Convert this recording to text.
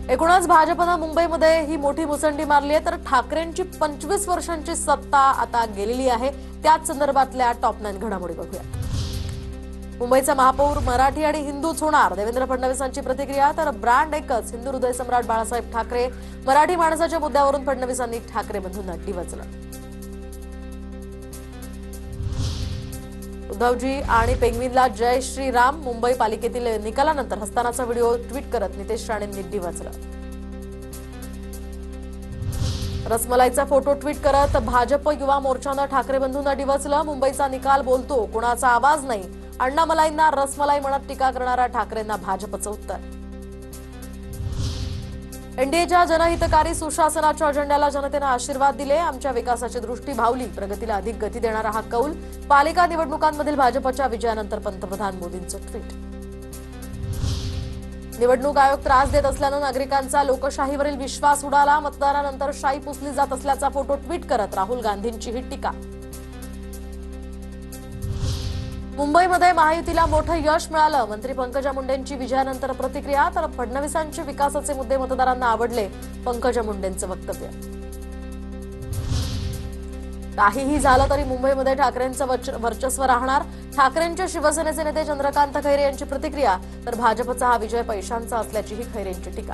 एकूणच भाजपनं मुंबईमध्ये ही मोठी मुसंडी मारली आहे, तर ठाकरेंची 25 वर्षांची सत्ता आता गेलेली आहे. त्याच संदर्भातल्या टॉप 9 घडामोडी बघूया. मुंबईचा महापौर मराठी आणि हिंदूच होणार, देवेंद्र फडणवीसांची प्रतिक्रिया. तर ब्रँड एकच, हिंदू हृदय सम्राट बाळासाहेब ठाकरे. मराठी माणसाच्या मुद्द्यावरून फडणवीसांनी ठाकरे बंधूंना डिवचलं. उद्धवजी आणि पेंग्विनला जय श्रीराम. मुंबई पालिकेतील निकालानंतर हस्तानाचा व्हिडिओ ट्विट करत नितेश राणेंनी डिवचलं. रसमलाईचा फोटो ट्विट करत भाजप युवा मोर्चानं ठाकरे बंधूंना डिवचलं. मुंबईचा निकाल बोलतो, कोणाचा आवाज नाही. अण्णामलाईंना रसमलाई म्हणत टीका करणाऱ्या ठाकरेंना भाजपचं उत्तर. एनडीएच्या जनहितकारी सुशासनाच्या अजेंड्याला जनतेनं आशीर्वाद दिले. आमच्या विकासाची दृष्टी भावली, प्रगतीला अधिक गती देणारा हा कौल. पालिका निवडणुकांमधील भाजपच्या विजयानंतर पंतप्रधान मोदींचं ट्विट. निवडणूक आयोग त्रास देत असल्यानं नागरिकांचा लोकशाहीवरील विश्वास उडाला. मतदानानंतर शाई पुसली जात असल्याचा फोटो ट्विट करत राहुल गांधींची ही टीका. मुंबईमध्ये महायुतीला मोठं यश मिळालं. मंत्री पंकजा मुंडेंची विजयानंतर प्रतिक्रिया. तर फडणवीसांचे विकासाचे मुद्दे मतदारांना आवडले, पंकजा मुंडेंचं वक्तव्य. काहीही झालं तरी मुंबईमध्ये ठाकरेंचं वर्चस्व राहणार. ठाकरेंच्या शिवसेनेचे नेते चंद्रकांत खैरे यांची प्रतिक्रिया. तर भाजपचा हा विजय पैशांचा असल्याचीही खैरेंची टीका.